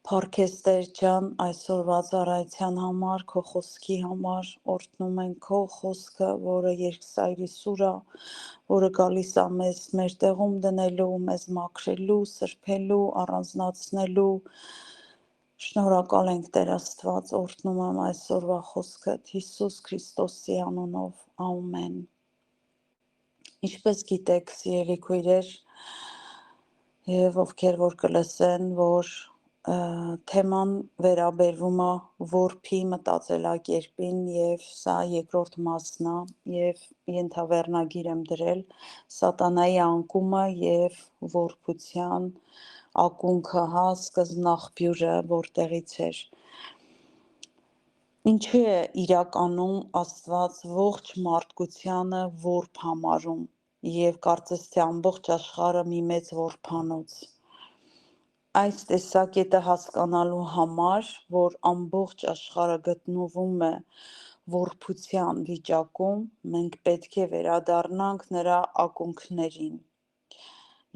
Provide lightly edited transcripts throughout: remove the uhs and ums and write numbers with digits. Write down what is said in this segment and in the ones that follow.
Փառքես Տեր ջան, այսօրվա ծառայության համար, քո խոսքի համար, օրհնում ենք քո խոսքը, որը երկսայրի սուր է, որը գալիս է մեզ մեր տեղում դնելու, մեզ մաքրելու, սրբելու, առանձնացնելու։ Շնորհակալ ենք Տեր Աստված, օրհնում եմ այսօրվա խոսքդ Հիսուս Քրիստոսի անունով, ամեն։ Ինչպես գիտեք, սիրելի քույրեր, եւ ովքեր որ կլսեն, որ թեման վերաբերվում է որփի մտածելակերպին եւ սա երկրորդ մասն է եւ ենթավեռնագիր եմ դրել սատանայի անկումը եւ որփության ակունքը, սկզբնաղբյուրը որտեղից էր։ Ինչու է իրականում Աստված ողջ մարդկությանը որբ համարում եւ կարծես թե ամբողջ աշխարհը մի մեծ որբանոց։ Այս տեսակետը հասկանալու համար, որ ամբողջ աշխարհը գտնվում է որփության վիճակում, մենք պետք է վերադառնանք նրա ակունքներին։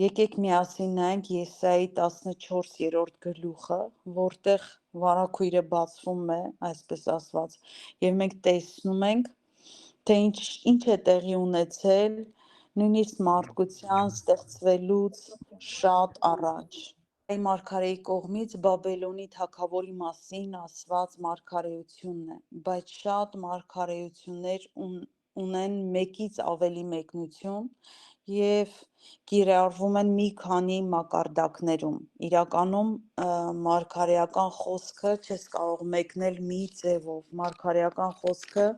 Եկեք միասին նայենք Եսայի 14-րդ գլուխը, որտեղ վարագույրը բացվում է, այսպես ասված, եւ մենք տեսնում ենք, թե ինչ է տեղի ունեցել նույնիսկ մարդկության ստեղծվելուց շատ առաջ։ Այս մարգարեի կողմից Բաբելոնի թագավորի մասին ասված մարգարեությունն է, բայց շատ մարգարեություններ ունեն մեկից ավելի մեկնություն եւ կիրառվում են մի քանի մակարդակներում։ Իրականում մարգարեական խոսքը չես կարող մեկնել մի ձևով։ Մարգարեական խոսքը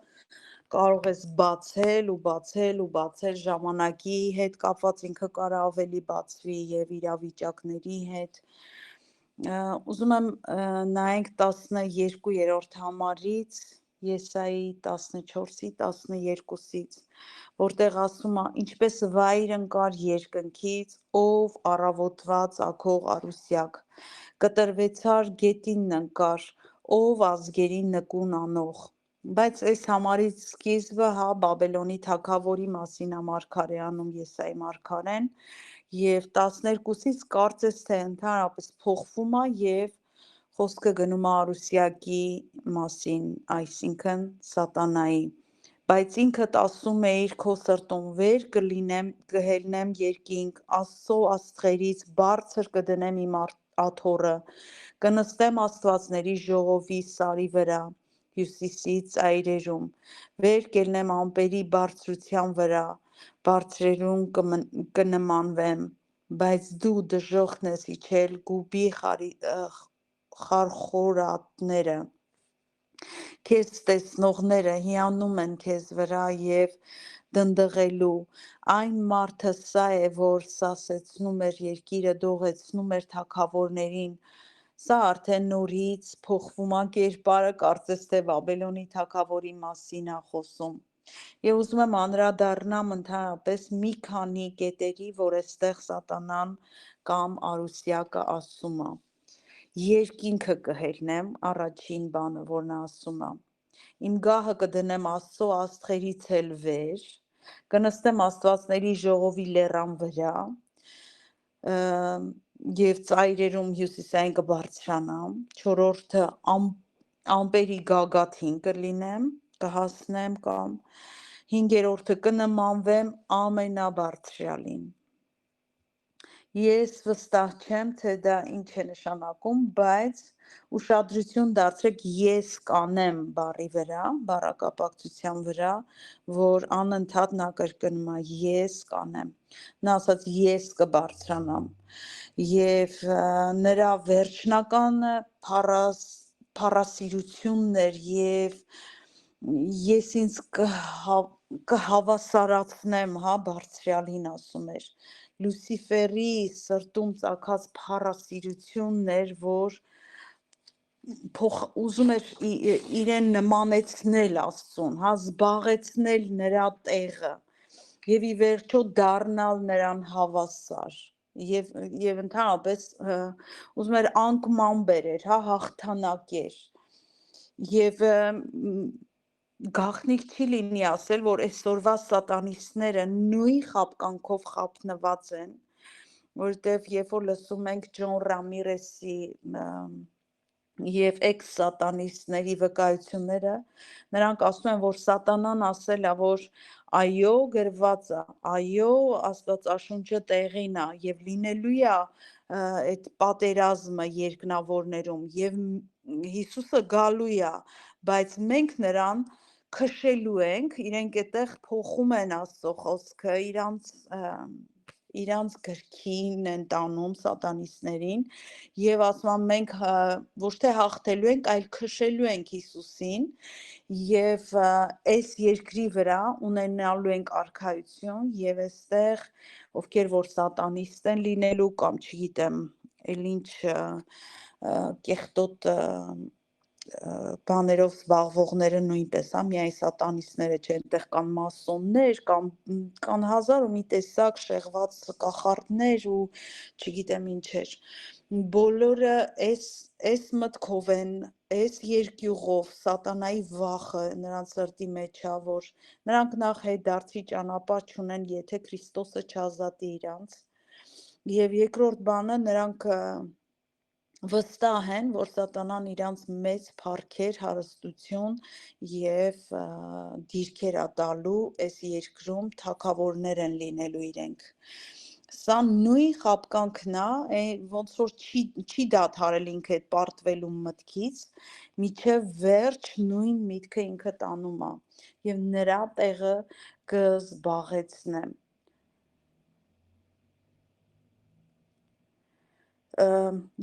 կարող ես բացել ու բացել ու բացել ժամանակի հետ կապված ինքը կարա ավելի բացվի եւ իրավիճակների հետ։ Ուզում եմ նայենք 12-րդ համարից Եսայի 14-ի 12-ից, որտեղ ասում է. ինչպես վայր ընկար երկնքից, ով առավոտված ակող արուսյակ, կտրվեցար գետինն ընկար, ով ազգերին նկուն անող։ Բայց այս համարից սկիզբը Բաբելոնի թագավորի մասին է մարգարեանում Եսայի մարգարեն եւ 12-ից կարծես թե ընդհանրապես փոխվում է եւ խոսքը գնում է արուսյակի մասին, այսինքն սատանայի։ Բայց ինքդ ասում էիր քո սրտում վեր կհելնեմ երկինք, Աստծո աստղերից բարձր կդնեմ իմ աթոռը, կնստեմ աստվածների ժողովի սարի վրա, հյուսիսի ծայրերում, վեր կելնեմ ամպերի բարձրության վրա, բարձրերում կնմանվեմ, բայց դու դժոխքն ես իջել գուբի խարխորատները, քեզ տեսնողները հիանում են քեզ վրա եւ դնդղելու, այն մարդը սա է, որ սասեցնում էր երկիրը, դողեցնում էր թագավորներին, սա արդեն նորից փոխվում է կերպարը, կարծես թե Բաբելոնի թագավորի մասին է խոսում։ Եվ ուզում եմ անդրադառնամ ընդհանրապես մի քանի կետերի, որ այստեղ սատանան կամ արուսյակը ասում է։ Երկինքը կհելնեմ, առաջին բանը, որ նա ասում է։ Իմ գահը կդնեմ Աստծո աստղերից էլ վեր, կնստեմ աստվածների ժողովի լեռան վրա, եւ ծայրերում հյուսիսային կբարձրանամ, չորրորդը ամպերի գագաթին կլինեմ, կհասնեմ կամ հինգերորդը կնմանվեմ ամենաբարձրյալին։ Ես վստահ չեմ, թե դա ինչ է նշանակում, բայց ուշադրություն դարձրեք ես կանեմ բառի վրա, բառակապակցության վրա, որ անընդհատ նա կրկնում է ես կանեմ։ Նա ասաց ես կբարձրանամ եւ նրա վերջնական փառասիրություններ եւ ես ինձ կհավասարացնեմ, բարձրյալին ասում էր։ Լուսիֆերի սրտում ծագած փառասիրություններ, որ ուզում էր իրեն նմանեցնել Աստծուն, զբաղեցնել նրա տեղը եւ ի վերջո դառնալ նրան հավասար եւ ընդհանրապես ուզում էր անկման բերեր, հաղթանակեր եւ գաղտնիք չի լինի ասել, որ այսօրվա սատանիստները նույն խապկանքով խապնված են, որտեվ երբ որ լսում ենք Ջոն Ռամիրեսի և էքս-սատանիստների վկայությունները, նրանք ասում են, որ սատանան ասել է, որ այո, գրված է, այո, Աստվածաշունչը տեղին է և լինելու է այդ պատերազմը երկնավորներում և Հիսուսը գալու է, բայց մենք նրան քշելու ենք, իրենք այդտեղ փոխում են Աստծո խոսքը, իրանց գրքին են տանում սատանիստներին և ասում են մենք ոչ թե հաղթելու ենք, այլ քշելու ենք Հիսուսին և այս երկրի վրա ունենալու ենք արքայություն և այստեղ ովքեր որ սատանիստ են լինելու կամ չգիտեմ էլ ինչ կեղտոտ բաներով զբաղվողները նույնպես, միայն սատանիստները չէ, այնտեղ կան մասոններ, կան հազար ու մի տեսակ շեղված կախարդներ ու չգիտեմ ինչեր։ Բոլորը այս մտքով են, այս երկյուղով սատանայի վախը նրանց սրտի մեջ է, որ նրանք նախ հետդարձի ճանապարհ չունեն, եթե Քրիստոսը չազատի իրանց։ Եվ երկրորդ բանը նրանք վստահ են, որ սատանան իրանց մեծ փառքեր, հարստություն և դիրքեր է տալու այս երկրում, թագավորներ են լինելու իրենք։ Սա նույն խաբկանքն է, ոնց որ չի դադարել ինքը այդ պարտվելու մտքից, մինչև վերջ նույն միտքը ինքը տանում է և նրա տեղը կզբաղեցնե։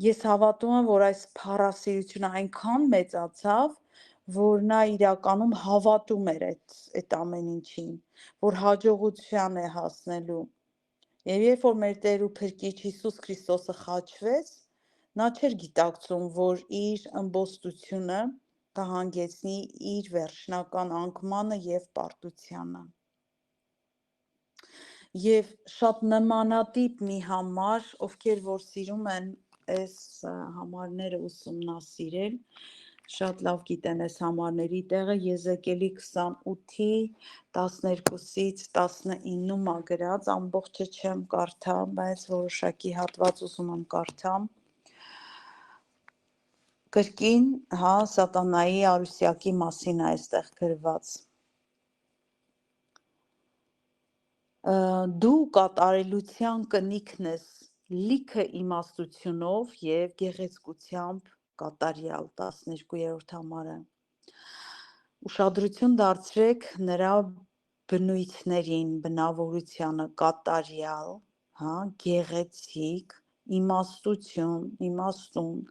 Ես հավատում եմ, որ այս փառասիրությունը այնքան մեծացավ, որ նա իրականում հավատում էր այդ ամեն ինչին, որ հաջողության է հասնելու։ Եվ երբ որ մեր Տեր ու Փրկիչ Հիսուս Քրիստոսը խաչվեց, նա չէր գիտակցում, որ իր ըմբոստությունը կհանգեցնի իր վերջնական անկմանը և պարտությանը։ Եվ շատ նմանատիպ մի համար, ովքեր որ սիրում են այս համարները ուսումնասիրել, շատ լավ գիտեն այս համարների տեղը, Եզեկիելի 28-ի 12-ից 19-ում է գրած, ամբողջը չեմ կարդա, բայց որոշակի հատված ուզում եմ կարդամ։ Կրկին, սատանայի արուսյակի մասին է այստեղ գրված։ Դու կատարելության կնիքն ես լիքը իմաստությունով և գեղեցկությամբ կատարյալ, 12-րդ համարը։ Ուշադրություն դարձրեք նրա բնույթներին, բնավորությանը, կատարյալ, գեղեցիկ, իմաստուն,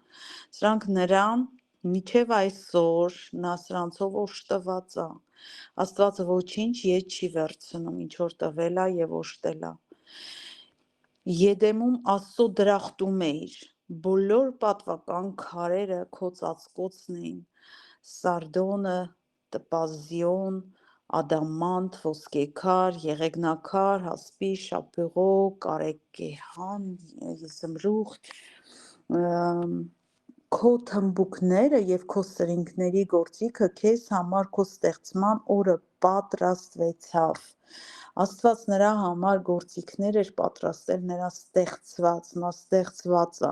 սրանք նրան մինչև այսօր նա սրանցով օժտված է։ Աստվածը ոչինչ ետ չի վերցնում, ինչ որ տվել է և օժտել է։ Եդեմում Աստծո դրախտում էիր, բոլոր պատվական քարերը քո ծածկոցն էին, սարդոնը, տպազիոն, ադամանտ, ոսկեքար, եղեգնաքար, հասպի, շապրո, կարեկեհան, զմրուխտ, քո թմբուկները և քո սրինգների գործիքը քեզ համար քո ստեղծման օրը պատրաստվեցավ։ Աստված նրա համար գործիքներ էր պատրաստել, նա ստեղծված է,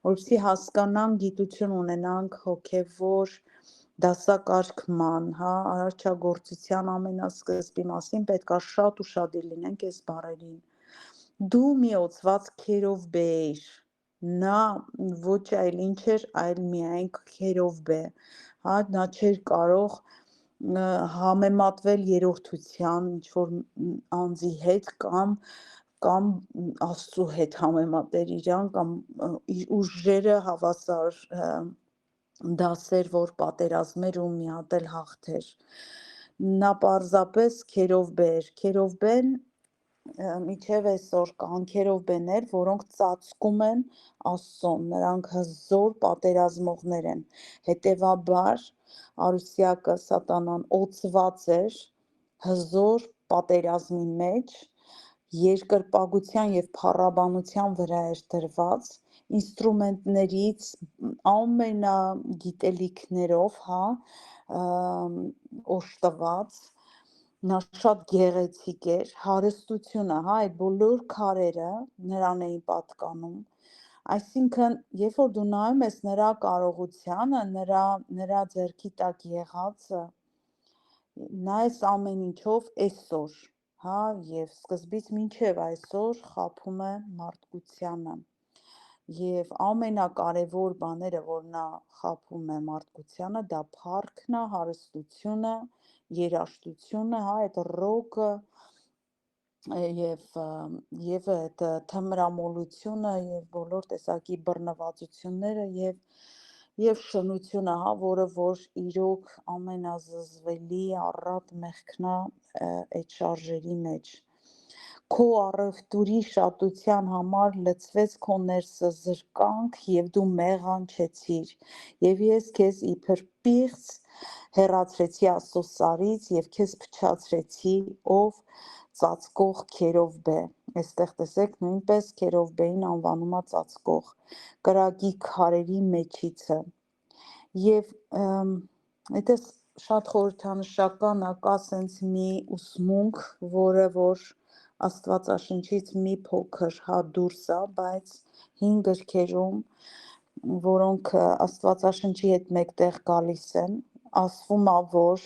որպեսզի հասկանանք, գիտություն ունենանք հոգևոր դասակարգման, արարչագործության ամենասկզբի մասին պետք է շատ ուշադիր լինենք այս բառերին։ Դու մի օծված քերովբե էիր, նա ոչ այլ ինչ էր, այլ միայն քերովբե, նա չէր կարող համեմատվել երրորդության ինչ-որ անձի հետ կամ Աստծու հետ համեմատել իրան, կամ իր ուժերը հավասար դասեր, որ պատերազմեր ու մի հատ էլ հաղթեր։ Նա պարզապես քերովբե էր, քերովբեն միջև այսօր կան քերովբեներ, որոնք ծածկում են Աստծուն, նրանք հզոր պատերազմողներ են, հետևաբար արուսյակը սատանան օծված էր հզոր պատերազմի մեջ, երկրպագության և փառաբանության վրա էր դրված, ինստրումենտներից ամենագիտելիքներով օժտված, նա շատ գեղեցիկ էր, հարստությունը, այդ բոլոր քարերը նրան էին պատկանում, Այսինքն, երբ որ դու նայում ես նրա կարողությանը, նրա ձեռքի տակ եղածը, նայես ամեն ինչով այսօր, հա, եւ սկզբից մինչեւ այսօր խաբում է մարդկությանը։ Եվ ամենակարևոր բաները, որ նա խաբում է մարդկությանը, դա փառքն է, հարստությունը, երաժշտությունը, հա, այդ ռոկը եւ այդ թմրամոլությունը եւ բոլոր տեսակի բռնվածությունները եւ շնությունը, հա, որը որ իրոք ամենազզվելի առատ մեղքն է այդ շարժերի մեջ։ Քո առևտուրի շատության համար լցվեց քո ներսը զրկանք եւ դու մեղանչեցիր, եւ ես քեզ իբր պիղծ հեռացրեցի Աստծո սարից եւ քեզ փչացրեցի, ով ծածկող քերովբե։ Այստեղ տեսեք նույնպես քերովբեին անվանում է ծածկող, կրակի քարերի մեջիցը։ Եվ այդպես շատ խորհրդանշական է, կա սենց մի ուսմունք, որը որ Աստվածաշնչից մի փոքր հա դուրս է, բայց 5 գրքերում, որոնք Աստվածաշնչի հետ մեկտեղ գալիս են, ասվում է, որ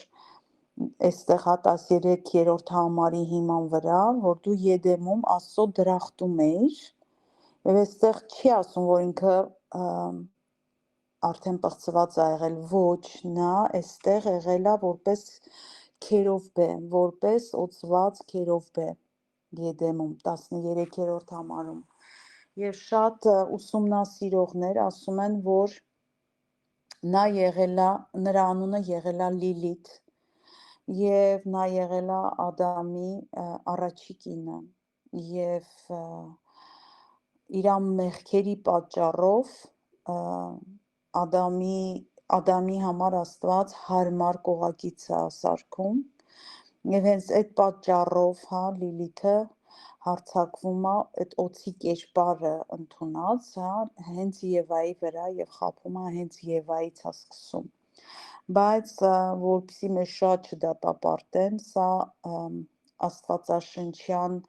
այստեղ հա 13-րդ համարի հիման վրա, որ դու Եդեմում Աստծո դրախտում էիր, եւ այստեղ չի ասում, որ ինքը արդեն պղծված է եղել, ոչ, նա այստեղ եղել է որպես քերովբե, որպես օծված քերովբե Եդեմում 13-րդ համարում։ Եվ շատ ուսումնասիրողներ ասում են, որ նա եղել է, նրա անունը եղել է Լիլիթ, եւ նա եղել է Ադամի առաջի կինը, եւ իր մեղքերի պատճառով Ադամի համար Աստված հարմար կողակից է սարքում, եւ հենց այդ պատճառով, հա, Լիլիթը հարցակվում է այդ օծի կերպարը ընդունած, հա, հենց Եվայի վրա եւ խաբում է հենց Եվայից է սկսում։ Բայց որպեսզի մեզ շատ չդատապարտեն, սա աստվածաշնչյան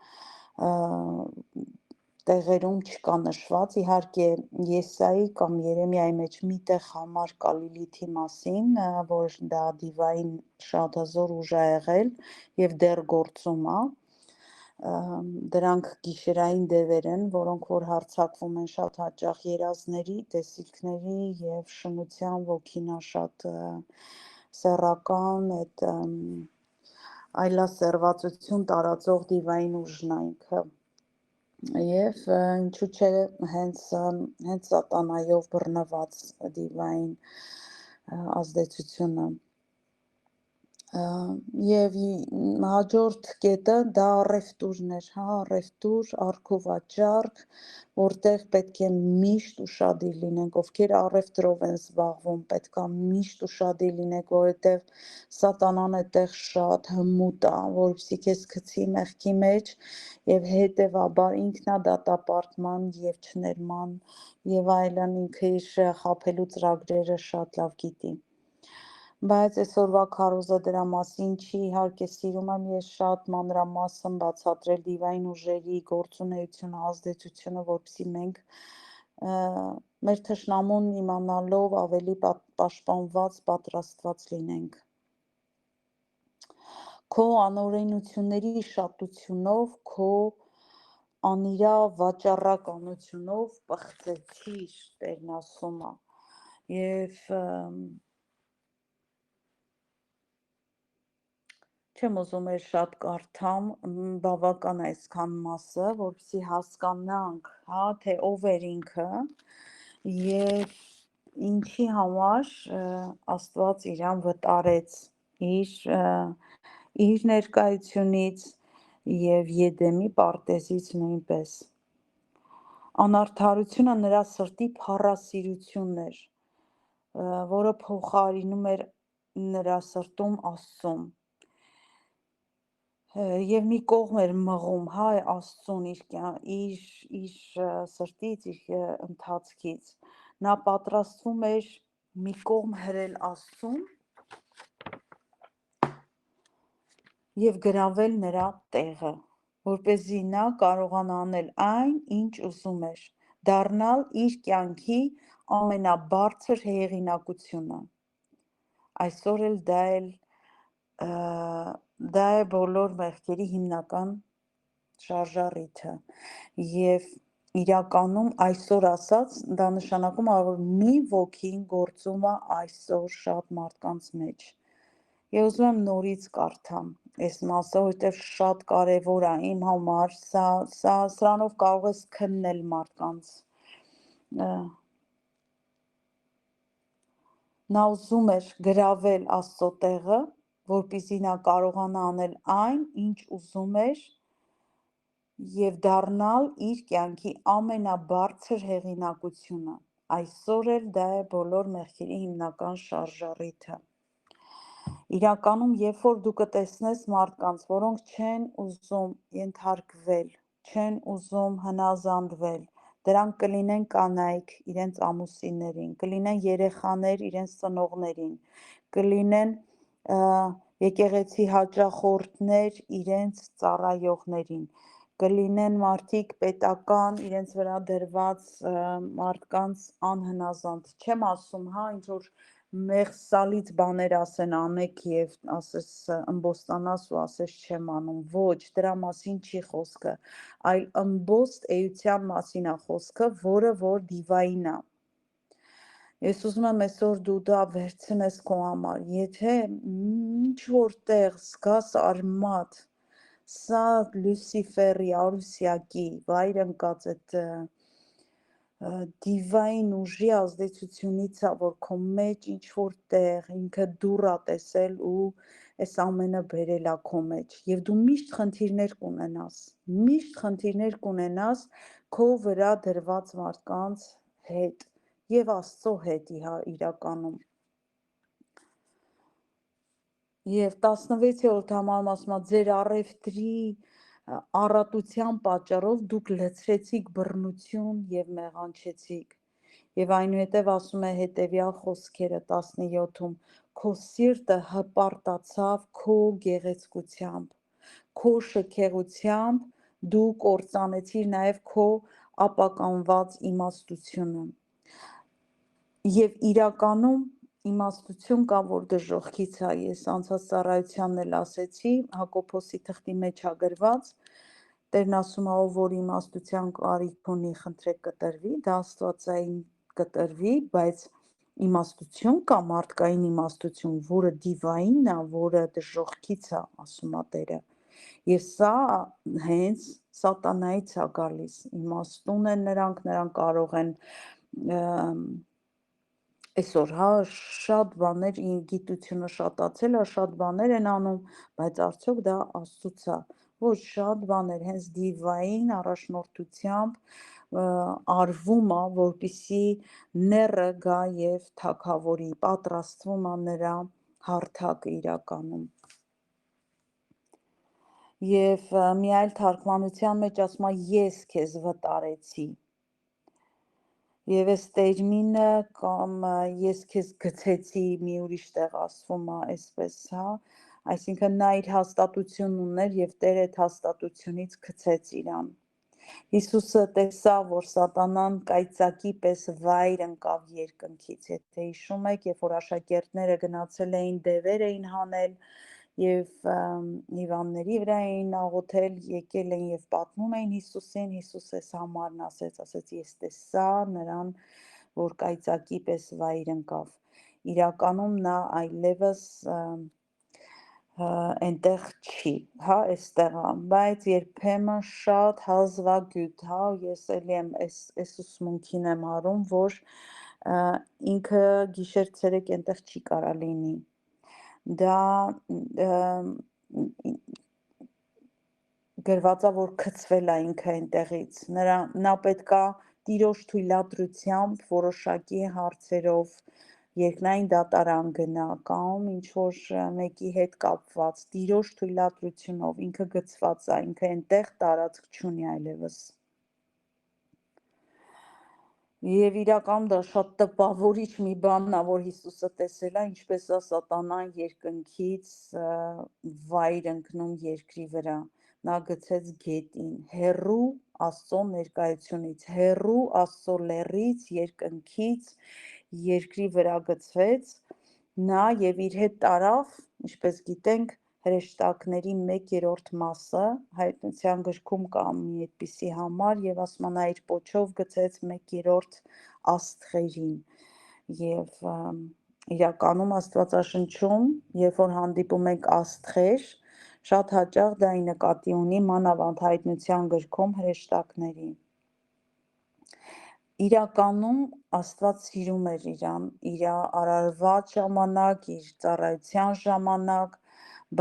տեղերում չկա նշված, իհարկե Եսայի կամ Երեմիայի մեջ մի տեղ համար կա Լիլիթի մասին, որ դա դիվային շատ հզոր ուժ է եղել եւ դեռ գործում է, դրանք գիշերային դևեր են, որոնք որ հարձակվում են շատ հաճախ երազների, տեսիլքների եւ շնության ոգին է շատ սեռական, այդ այլասերվածություն տարածող դիվային ուժն է ինքը։ Եվ ինչու՞ չէ հենց սատանայով բռնված դիվային ազդեցությունը։ Եվ հաջորդ կետը դա առևտուրն էր, հա, առևտուր, արքուվաճառք, որտեղ պետք է միշտ ուշադիր լինենք, ովքեր առևտրով են զբաղվում, պետք է միշտ ուշադիր լինենք, որովհետև սատանան այդտեղ շատ հմուտ է, որպեսզի քեզ գցի մեղքի մեջ եւ հետեւաբար ինքնադատապարտման եւ չներման եւ այլն, ինքը իր խաբելու ծրագրերը շատ լավ գիտի։ Բայց այսօրվա քարոզը դրա մասին չի, իհարկե սիրում եմ ես շատ մանրամասն բացատրել դիվային ուժերի գործունեությունը, ազդեցությունը, որպեսզի մենք մեր թշնամուն իմանալով ավելի պաշտպանված, պատրաստված լինենք։ Քո անօրենությունների շատությունով, քո անիրա վաճառականությունով պղծեցիր, Տերն ասում է, եւ չեմ ուզում շատ կարդամ, բավական է այսքան մասը, որպեսզի հասկանանք, հա, թե ով էր ինքը եւ ինչի համար Աստված իրան վտարեց իր ներկայությունից եւ Եդեմի պարտեզից նույնպես։ Անարդարությունը նրա սրտի փառասիրությունն էր, որը փոխարինում էր նրա սրտում Աստծուն։ Եվ մի կողմ էր մղում, հա, Աստծուն իր սրտից, իր ընթացքից, նա պատրաստվում էր մի կողմ հրել Աստծուն եւ գրավել նրա տեղը, որպեսզի նա կարողանա անել այն, ինչ ուզում էր, դառնալ իր կյանքի ամենաբարձր հեղինակությունը։ Այսօր էլ դա է բոլոր մեղքերի հիմնական շարժառիթը եւ իրականում այսօր ասած դա նշանակում է որ մի ոգին գործում է այսօր շատ մարդկանց մեջ եւ ուզում եմ նորից կարդամ այս մասը որովհետեւ շատ կարեւոր է իմ համար սրանով կարող ես քննել մարդկանց նա ուզում էր գրավել Աստծո տեղը որպեսզի նա կարողանա անել այն ինչ ուզում էր եւ դառնալ իր կյանքի ամենաբարձր հեղինակությունը այսօր էլ դա է բոլոր մեղքերի հիմնական շարժառիթը իրականում երբ որ դու կտեսնես մարդկանց որոնք չեն ուզում ենթարկվել չեն ուզում հնազանդվել դրանք կլինեն կանայք իրենց ամուսիններին կլինեն երեխաներ իրենց ծնողներին կլինեն եկեղեցի հաճախորդներ իրենց ծառայողներին կլինեն մարդիկ պետական իրենց վրա դրված մարդկանց անհնազանդ չեմ ասում հա ինչ որ մեղսալից բաներ ասեն անեք եւ ասես ըմբոստանաս ու ասես չեմ անում ոչ դրա մասին չի խոսքը այլ ըմբոստ էության մասին է խոսքը որը որ դիվային է ես ուզում եմ այսօր դու դա վերցնես քո համար եթե ինչ որտեղ զգաս արմատ Սա Լուսիֆերի արուսյակի վայր ընկած այդ դիվային ուժի ազդեցությունից է որ քո մեջ ինչ որտեղ ինքը դուռ է տեսել ու այս ամենը բերել է քո մեջ եւ դու միշտ խնդիրներ կունենաս քո վրա դրված մարդկանց հետ եւ Աստծո հետ իրականում Եվ 16-րդ համարում ասում է ձեր առևտրի առատության պատճառով դուք լցրեցիք բռնություն եւ մեղանչեցիք եւ այնուհետեւ ասում է հետեւյալ խոսքերը 17-ում քո սիրտը հպարտացավ քո գեղեցկությամբ քո շքեղությամբ դու կործանեցիր նաեւ քո ապականված իմաստությունը եւ իրականում իմաստություն կա որ դժողքից է ես անցած ծառայությանն էլ ասեցի Հակոբոսի թղթի մեջ է գրված Տերն ասում է ով որ իմաստության կարիք ունի խնդրեք կտրվի դա աստվածային կտրվի բայց իմաստություն կա մարդկային իմաստություն որը դիվայինն է որը դժողքից է ասում է Տերը եւ սա հենց սատանայից է գալիս իմաստուն են նրանք կարող են Այսօր հա շատ բաներ գիտությունը շատացել է շատ բաներ են անում բայց արդյոք դա Աստծուց է ոչ շատ բաներ հենց դիվային առաջնորդությամբ արվում է որպիսի ները գա եւ թագավորի պատրաստվում է նրա հարթակը իրականում եւ մի այլ թարգմանության մեջ ասում է ես քեզ վտարեցի Եվ այս տերմինը կամ ես քեզ գցեցի մի ուրիշ տեղ ասվում է այսպես, հա, այսինքն նա իր հաստատությունն ուներ եւ Տերը այդ հաստատությունից գցեց իրան։ Հիսուսը տեսավ, որ սատանան կայծակի պես վայր ընկավ երկնքից, եթե հիշում եք, երբ որ աշակերտները գնացել էին դևեր էին հանել եւ հիվանդների վրա էին աղոթել, եկել էին եւ պատմում էին Հիսուսին, Հիսուս էս համարն ասեց ես տեսա նրան, որ կայծակի պես վայր ընկավ։ Իրականում նա այլևս այնտեղ չի, հա, այստեղ է, բայց երբեմն շատ հազվագյուտ, հա, ես էլի եմ այս ուսմունքին եմ հարում, որ ինքը գիշեր ցերեկ այնտեղ չի կարա լինի։ Դա գրված է որ գցվել է ինքը այնտեղից նա պետքա տիրոջ թույլատրությամբ որոշակի հարցերով երկնային դատարան գնա կամ ինչ որ մեկի հետ կապված տիրոջ թույլատրությունով ինքը գցված է ինքը այնտեղ տարածք չունի այլևս Եվ իրականում դա շատ տպավորիչ մի բանն է, որ Հիսուսը տեսել է, ինչպես է սատանան երկնքից վայր ընկնում երկրի վրա, նա գցեց գետին, հեռու Աստծո ներկայությունից, հեռու Աստծո լեռից, երկնքից, երկրի վրա գցվեց, նա եւ իր հետ տարավ, ինչպես գիտենք, հրեշտակների 1/3 մասը, Հայտնության գրքում կա մի այդպիսի համար եւ ասում է նա իր պոչով գցեց 1/3 աստղերին եւ իրականում Աստվածաշնչում, երբ որ հանդիպում ենք աստղեր, շատ հաճախ դա ի նկատի ունի մանավանդ Հայտնության գրքում հրեշտակներին։ Իրականում Աստված սիրում էր իրան, իր արարված ժամանակ, իր ծառայության ժամանակ,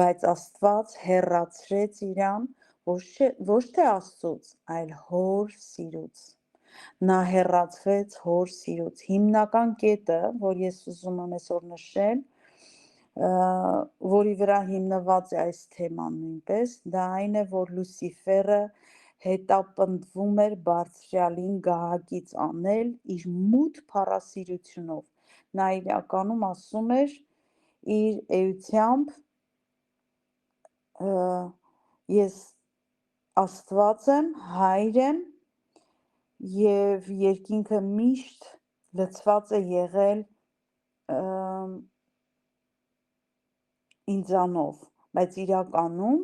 բայց Աստված հեռացրեց իրան ոչ թե Աստծուց, այլ հոր սիրուց։ Նա հեռացվեց հոր սիրուց։ Հիմնական կետը, որ ես ուզում եմ այսօր նշել, որի վրա հիմնված է այս թեման նույնպես, դա այն է, որ Լուսիֆերը հետապնդվում էր Բարձրյալին գահակից անել իր մութ փառասիրությունով։ Նա իրականում ասում էր իր էությամբ ես Աստված եմ, հայր եմ եւ երկինքը միշտ լցված է եղել ինձանով, բայց իրականում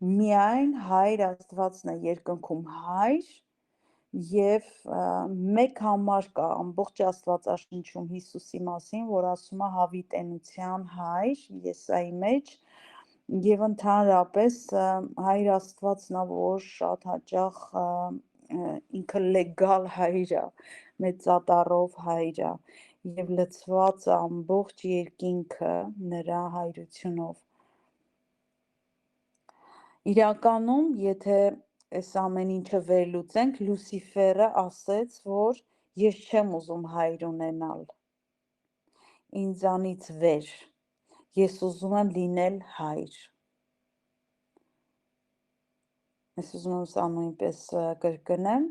միայն հայր Աստվածն է երկնքում հայր եւ մեկ համար կա ամբողջ Աստվածաշնչում Հիսուսի մասին, որ ասում է հավիտենության հայր Եսայի մեջ եւ ընդհանրապես հայր Աստվածն է, որ շատ հաճախ ինքը լեգալ հայր է, մեծատառով հայր է եւ լցված ամբողջ երկինքը նրա հայրությունով։ Իրականում, եթե այս ամեն ինչը վերլուծենք, Լուսիֆերը ասեց, որ ես չեմ ուզում հայր ունենալ, ինձանից վեր, ես ուզում եմ լինել հայր։ Ես ուզում եմ սա նույնպես կրկնեմ,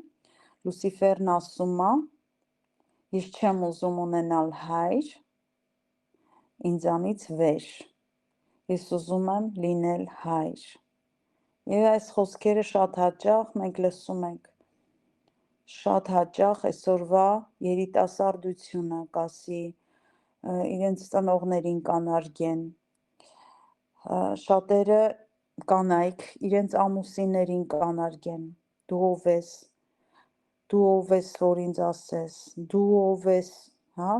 Լուսիֆերն ասում է, ես չեմ ուզում ունենալ հայր, ինձանից վեր, ես ուզում եմ լինել հայր։ Եվ այս խոսքերը շատ հաճախ մենք լսում ենք, շատ հաճախ այսօրվա երիտասարդությունը կասի, իրենց ծնողներին կանարգեն, շատերը կանայք իրենց ամուսիններին կանարգեն, դու ով ես, որ ինձ ասես, դու ով ես, հա,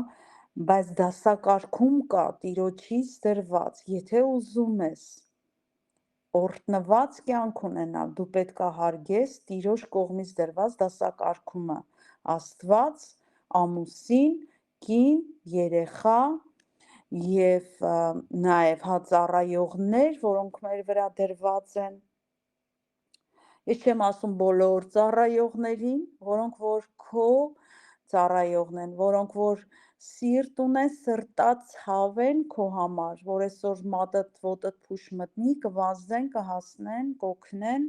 բայց դասակարգում կա Տիրոջից դրված, եթե ուզում ես օրհնված կյանք ունենալ, դու պետք է հարգես Տիրոջ կողմից դրված դասակարգումը, Աստված, ամուսին, կին, երեխա եւ նաեւ ծառայողներ, որոնք մեր վրա դրված են։ Ես չեմ ասում բոլոր ծառայողներին, որոնք որ քո ծառայողն են, որոնք որ սիրտ ունեն, սրտացավ են քո համար, որ այսօր մատդ ոտդ փուշ մտնի, կվազդեն, կհասնեն, կօգնեն,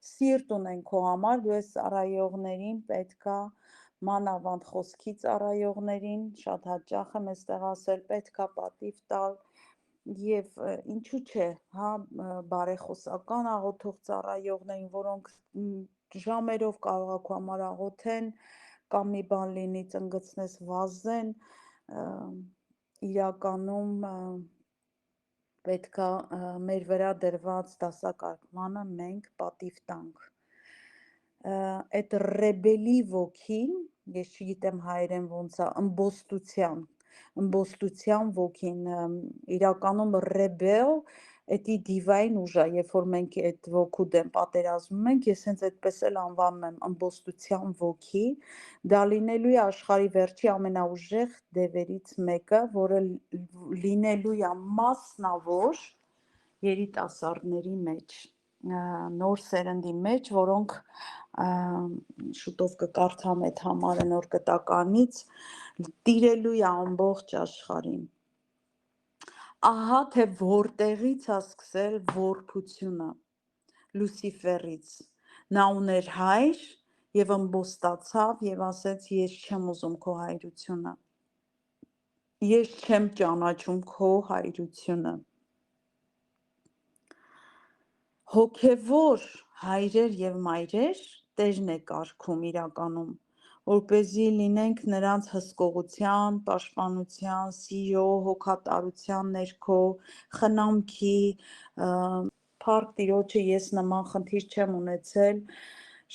սիրտ ունեն քո համար, դու այս ծառայողներին պետքա մանավանդ խոսքի ծառայողներին, շատ հաճախ եմ այստեղ ասել, պետքա պատիվ տալ եւ ինչու՞ չէ, հա, բարեխոսական աղոթող ծառայողներին, որոնք ժամերով կարող է քո համար աղոթեն, կամ մի բան լինի ծնգցնես վազեն, իրականում պետքա մեր վրա դրված դասակարգմանը մենք պատիվ տանք։ Այդ ռեբելի ոգին, ես չգիտեմ հայերեն ոնց է, ըմբոստության ոգին, իրականում ռեբել, էդի դիվային ուժ է, երբ որ մենք այդ ոգու դեմ պատերազմում ենք, ես հենց այդպես էլ անվանում եմ ըմբոստության ոգի, դա լինելու է աշխարհի վերջի ամենաուժեղ դևերից մեկը, որը լինելու է մասնավոր երիտասարդների մեջ, նոր սերնդի մեջ, որոնք շուտով կկարդամ այդ համարը նոր կտականից, տիրելու է ամբողջ աշխարհին։ Ահա թե որտեղից է սկսել որբությունը Լուսիֆերից։ Նա ուներ հայր եւ ըմբոստացավ եւ ասեց ես չեմ ուզում քո հայրությունը։ Ես չեմ ճանաչում քո հայրությունը։ Հոգևոր հայրեր եւ մայրեր Տերն է կարգում իրականում, որպեսզի լինենք նրանց հսկողության, պաշտպանության, սիրո, հոգատարության ներքո, խնամքի, փառք Տիրոջը ես նման խնդիր չեմ ունեցել,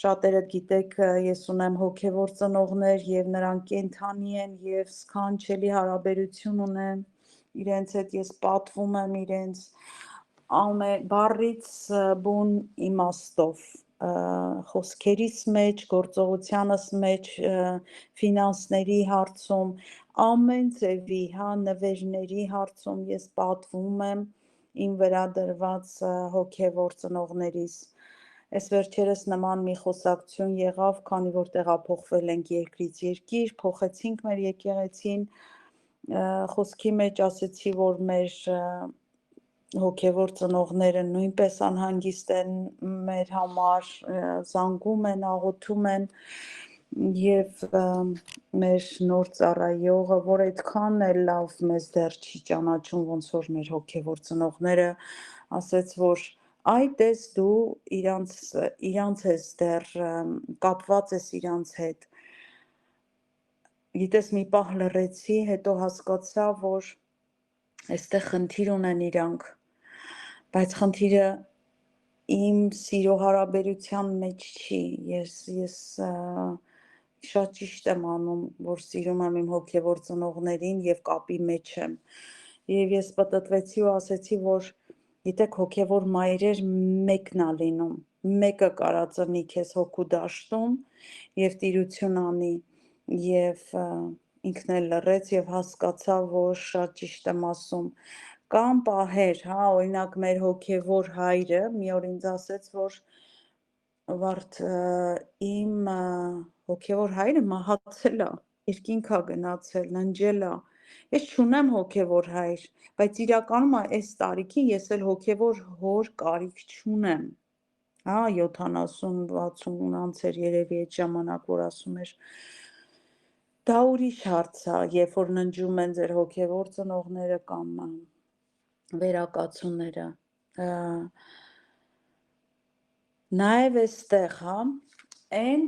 շատերը գիտեք, ես ունեմ հոգևոր ծնողներ եւ նրանք կենդանի են եւ սքանչելի հարաբերություն ունեն իրենց հետ, ես պատվում եմ իրենց բառից բուն իմաստով, խոսքերիս մեջ, գործողությանս մեջ, ֆինանսների հարցում, ամեն ձևի, նվերների հարցում ես պատվում եմ իմ վրա դրված հոգևոր ծնողներիս։ Այս վերջերս նման մի խոսակցություն եղավ, քանի որ տեղափոխվել ենք երկրից երկիր, փոխեցինք մեր եկեղեցին, խոսքի մեջ ասեցի, որ մեր հոգևոր ծնողները նույնպես անհանգիստ են մեր համար, զանգում են, աղոթում են եւ մեր նոր ծառայողը, որ այդքան էլ լավ մեզ դեռ չի ճանաչում, ոնց որ մեր հոգևոր ծնողները, ասեց, որ այ տես դու իրանց ես դեռ կապված ես իրանց հետ։ Գիտես մի պահ լռեցի, հետո հասկացա, որ այստեղ խնդիր ունեն իրանք, բայց խնդիրը իմ սիրո հարաբերության մեջ չի, ես շատ ճիշտ եմ անում, որ սիրում եմ իմ հոգևոր ծնողներին եւ կապի մեջ եմ, եւ ես պտտվեցի ու ասեցի, որ գիտեք հոգևոր մայրեր մեկն ա լինում, մեկը կարա ծնի քեզ հոգու դաշտում եւ տիրություն անի եւ ինքն էլ լռեց եւ հասկացավ, որ շատ ճիշտ եմ ասում, կան պահեր, օրինակ մեր հոգևոր հայրը մի օր ինձ ասեց, որ Վարդ իմ հոգևոր հայրը մահացել է, երկինք ա գնացել, ննջել է, ես չունեմ հոգևոր հայր, բայց իրականում այս տարիքին ես էլ հոգևոր հոր կարիք չունեմ, 70-60 անց էր երևի այդ ժամանակ, որ ասում էր, դա ուրիշ հարց է, երբ որ ննջում են ձեր հոգևոր ծնողները կամ վերակացուները, նաև էստեղ, այն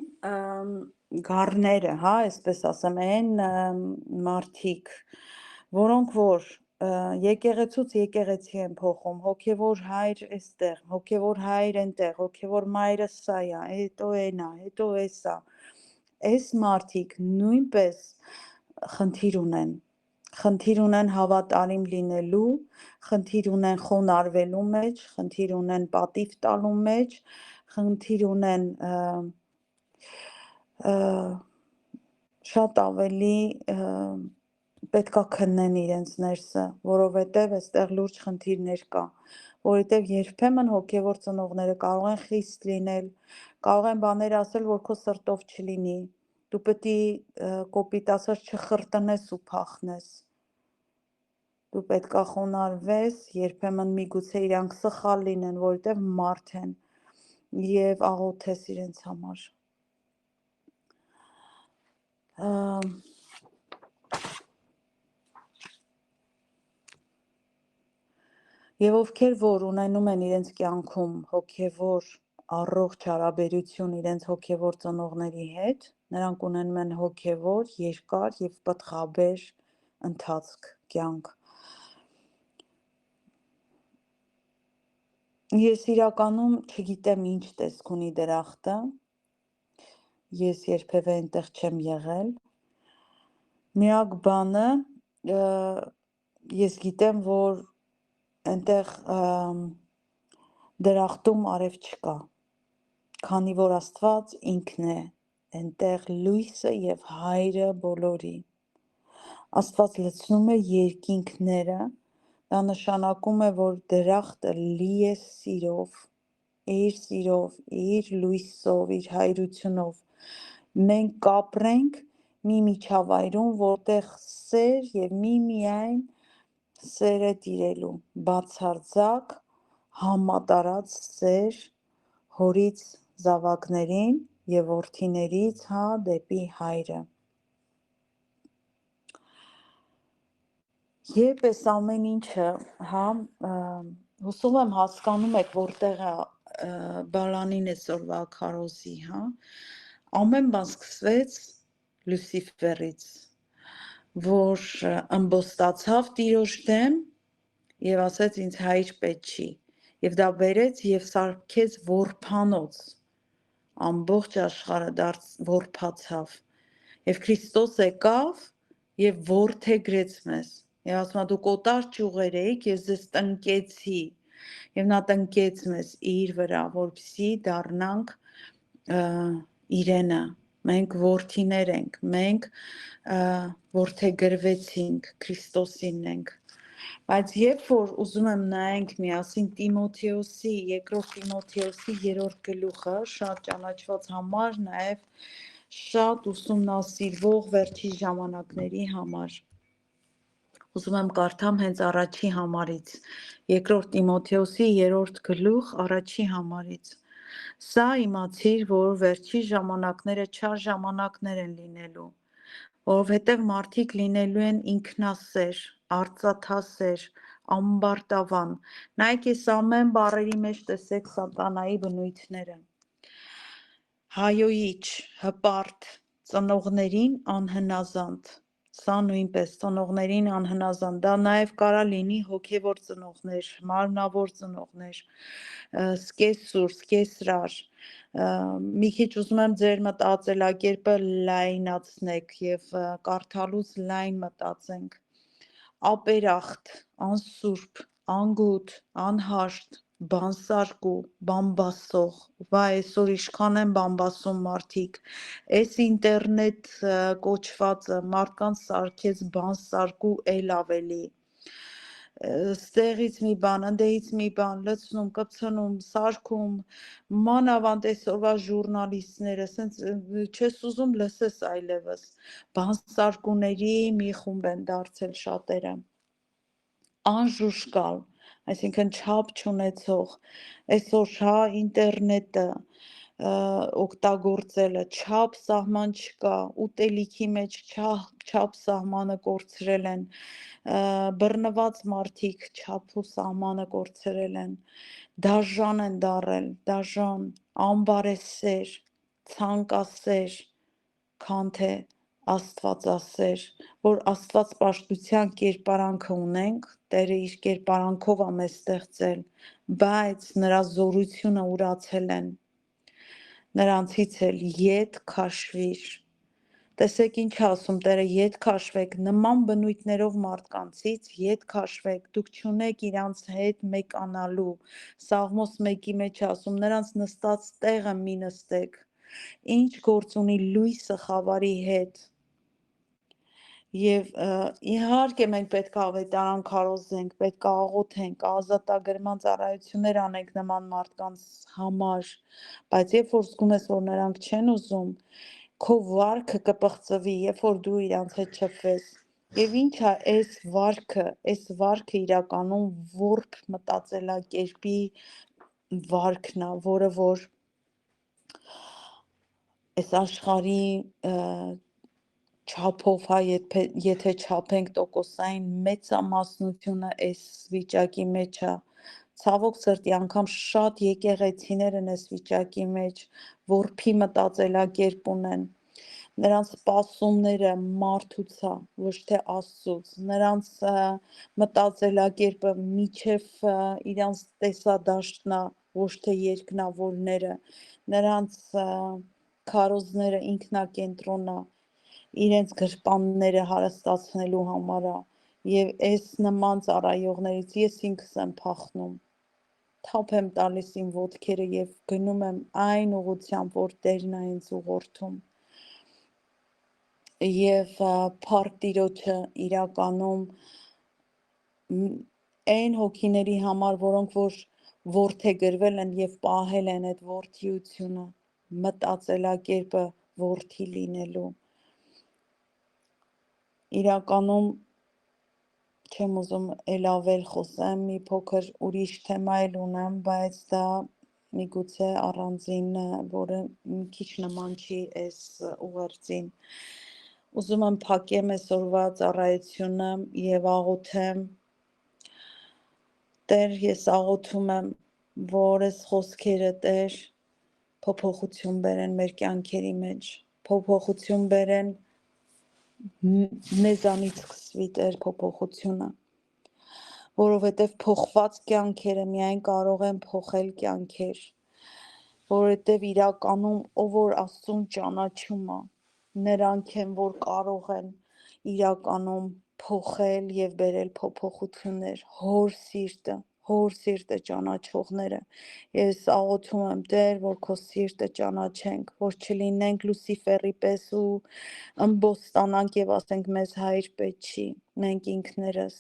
գառները, այսպես ասեմ, այն մարդիկ, որոնք որ եկեղեցուց եկեղեցի են փոխում, հոգևոր հայր էստեղ, հոգևոր հայր այնտեղ, հոգևոր մայրը սա է, հետո այն է, հետո էս է, այս մարդիկ նույնպես խնդիր ունեն հավատարիմ լինելու, խնդիր ունեն խոնարհվելու մեջ, խնդիր ունեն պատիվ տալու մեջ, խնդիր ունեն շատ ավելի պետքա քննեն իրենց ներսը, որովհետև այստեղ լուրջ խնդիրներ կա, որովհետև երբեմն հոգևոր ծնողները կարող են խիստ լինել, կարող են բաներ ասել, որ քո սրտով չլինի, դու պետք է կոպիտ ասած չխրտնես ու փախնես, դու պետքա խոնարհվես, երբեմն միգուցե իրանք սխալ լինեն, որովհետև մարդ են եւ աղոթես իրենց համար։ Եվ ովքեր որ ունենում են իրենց կյանքում հոգևոր առողջ հարաբերություն իրենց հոգևոր ծնողների հետ, նրանք ունենում են հոգևոր, երկար եւ պտղաբեր ընթացք կյանք։ Ես իրականում չգիտեմ ինչ տեսք ունի դրախտը, ես երբևէ այնտեղ չեմ եղել, միակ բանը ես գիտեմ, որ այնտեղ դրախտում արև չկա, քանի որ Աստված ինքն է այնտեղ լույսը եւ հայրը բոլորի, Աստված լցնում է երկինքները, դա նշանակում է, որ դրախտը լի է սիրով, իր լույսով, իր հայրությունով, մենք կապրենք մի միջավայրում, որտեղ սեր եւ միայն սեր է տիրելու, բացարձակ համատարած սեր հորից զավակներին եւ որդիներից դեպի հայրը։ Երբ այս ամեն ինչը, հուսով եմ հասկանում եք, որտեղ է բալանին այսօրվա քարոզի, հա, ամեն բան սկսվեց Լուսիֆերից, որ ըմբոստացավ Տիրոջ դեմ եւ ասեց ինձ հայր պետք չի, եւ դա բերեց եւ սարքեց որփանոց, ամբողջ աշխարհը որփացավ, եւ Քրիստոս եկավ եւ որդեգրեց մեզ, եւ ասում է դուք օտար ճյուղեր էիք, ես ձեզ տնկեցի, եւ նա տնկեց մեզ իր վրա, որպեսզի դառնանք իրենը, մենք որդիներ ենք, մենք որդեգրվեցինք, Քրիստոսինն ենք, բայց երբ որ ուզում եմ նայենք միասին Տիմոթեոսի, երկրորդ Տիմոթեոսի 3-րդ գլուխը, շատ ճանաչված համար, նաև շատ ուսումնասիրվող վերջի ժամանակների համար, ուզում եմ կարդամ հենց առաջի համարից, երկրորդ Տիմոթեոսի 3-րդ գլուխ առաջի համարից, սա իմացիր, որ վերջի ժամանակները չար ժամանակներ են լինելու, որովհետև մարդիկ լինելու են ինքնասեր, արծաթասեր, ամբարտավան, նայեք այս ամեն բառերի մեջ տեսեք սատանայի բնույթները, հայոյիչ, հպարտ, ծնողներին անհնազանդ, սա նույնպես ծնողներին անհնազանդ, դա նաև կարա լինի հոգևոր ծնողներ, մարմնավոր ծնողներ, սկեսուր, սկեսրար, մի քիչ ուզում եմ ձեր մտածելակերպը լայնացնեք եւ կարդալուց լայն մտածենք, ապերախտ, անսուրբ, անգութ, անհաշտ, բանսարկու, բամբասող, վայ այսօր ինչքան են բամբասում մարդիկ, այս ինտերնետ կոչվածը մարդկանց սարքեց բանսարկու էլ ավելի, ստեղից մի բան, ընդեղից մի բան, լցնում, կպցնում, սարքում, մանավանդ այսօրվա ժուրնալիստները, սենց չես ուզում լսես այլևս, բանսարկուների մի խումբ են դարձել շատերը, անժուշկալ, այսինքն չափ չունեցող, այսօր հա ինտերնետը օգտագործելը, չափ սահման չկա, ուտելիքի մեջ չափ սահմանը կորցրել են, բռնված մարդիկ չափ ու սահմանը կորցրել են, դաժան են դառել, դաժան, անբարեսեր, ցանկասեր, քան թե աստվածասեր, որ աստվածպաշտության կերպարանքը ունենք, Տերը իր կերպարանքով է մեզ ստեղծել, բայց նրա զորությունը ուրացել են, նրանցից էլ ետ քաշվիր, տեսեք ինչ ասում Տերը, ետ քաշվեք, նման բնույթներով մարդկանցից ետ քաշվեք, դուք չունեք իրանց հետ մեկանալու, Սաղմոս 1-ի մեջ ասում, նրանց նստած տեղը մի նստեք, ինչ գործ ունի լույսը խավարի հետ, Եվ իհարկե մենք պետք է ավետարան քարոզենք, պետք է աղոթենք, ազատագրման ծառայություններ անենք նման մարդկանց համար, բայց երբ որ զգում ես, որ նրանք չեն ուզում, քո վարքը կպղծվի, երբ որ դու իրանց հետ շփվես, եւ ինչ է այս վարքը իրականում որբ մտածելակերպի վարքն է, որը որ այս աշխարհի չափով, հա, եթե չափենք տոկոսային մեծամասնությունը այս վիճակի մեջ է, ցավոք սրտի անգամ շատ եկեղեցիներ են այս վիճակի մեջ, որփի մտածելակերպ ունեն, նրանց սպասումները մարդուց է, ոչ թե Աստծուց, նրանց մտածելակերպը միջև իրանց տեսադաշտն է, ոչ թե երկնավորները, նրանց քարոզները ինքնակենտրոնն է, իրենց գրպանները հարստացնելու համար է եւ այս նման ծառայողներից ես ինքս եմ փախնում թափ եմ տալիս իմ ոտքերը եւ գնում եմ այն ուղղությամբ որ Տերն է ինձ ուղղորդում եւ Փառք Տիրոջը իրականում այն հոգիների համար որոնք որ որդեգրվել են եւ պահել են այդ որդիությունը մտածելակերպը որդի լինելու Իրականում չեմ ուզում էլ ավել խոսեմ, մի փոքր ուրիշ թեմա էլ ունեմ, բայց դա միգուցե առանձին, որը մի քիչ նման չի այս ուղերձին։ Ուզում եմ փակեմ այսօրվա ծառայությունը եւ աղոթեմ Տեր, ես աղոթում եմ, որ այս խոսքերը Տեր փոփոխություն բերեն մեր կյանքերի մեջ, փոփոխություն բերեն մեզանից սկսվի Տեր փոփոխությունը, որովհետև փոխված կյանքերը միայն կարող են փոխել կյանքեր, որովհետև իրականում ով որ Աստծուն ճանաչում է, նրանք են, որ կարող են իրականում փոխել եւ բերել փոփոխություններ, հոր սիրտը ճանաչողները։ Ես աղոթում եմ Տեր, որ քո սիրտը ճանաչենք, որ չլինենք Լուսիֆերի պես ու ըմբոստանանք եւ ասենք մեզ Հայր պետք չի, մենք ինքներս,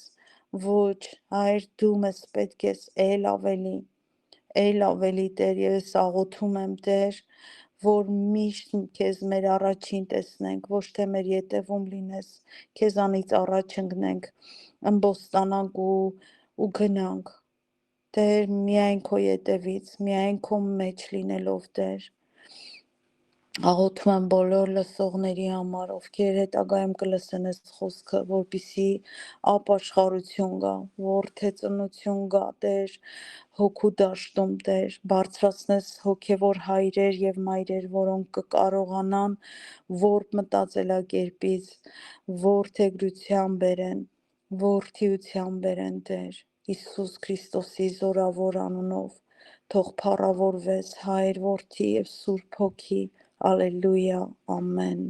ոչ, Հայր դու մեզ պետք ես էլ ավելի Տեր, ես աղոթում եմ Տեր, որ միշտ քեզ մեր առաջին տեսնենք, ոչ թե մեր ետևում լինես, քեզանից առաջ ընկնենք, ըմբոստանանք ու գնանք, Տեր, միայն քո ետևից, միայն քո մեջ լինելով Տեր, աղոթում եմ բոլոր լսողների համար, ովքեր հետագայում կլսեն այս խոսքը, որպեսզի ապաշխարություն գա, որդեծնություն գա, Տեր, հոգու դաշտում, Տեր, բարձրացնես հոգևոր հայրեր եւ մայրեր, որոնք կկարողանան որբ մտածելակերպից որդեգրության բերեն, որդիության բերեն, Տեր, Հիսուս Քրիստոսի զորավոր անունով, թող փառավորվես Հայր, Որդի եւ Սուրբ Հոգի, Ալելույա, ամեն։